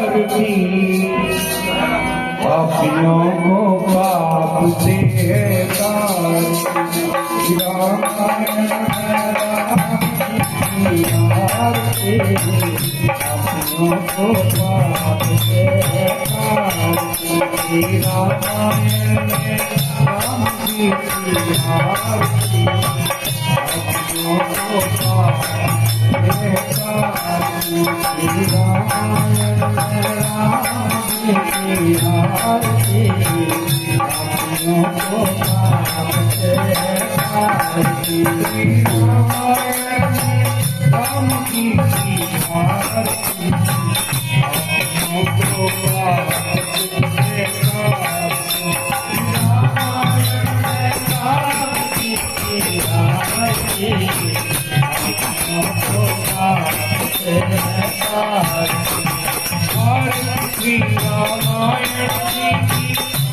आरती पापियों को पाप से तारती रामायण आरती पापियों को पाप से तारती रामायण राम जी की आरती पापियों को पाप से तारती रामायण राम जी की आरती पापियों को पाप से तारती रामायण राम जी की आरती पापियों को पाप से तारती रामायण राम जी की आरती पापियों को पाप से तारती आरती रामायण जी की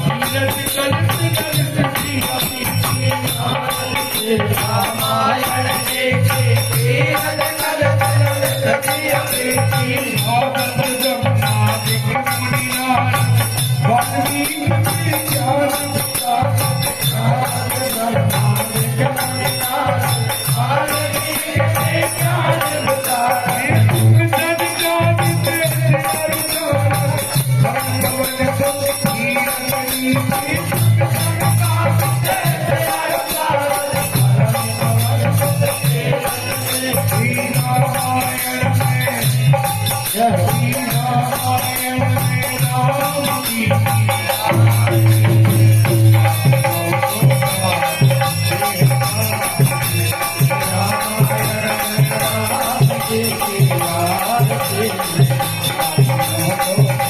तीरथ कलश कलश श्री हरि की आरती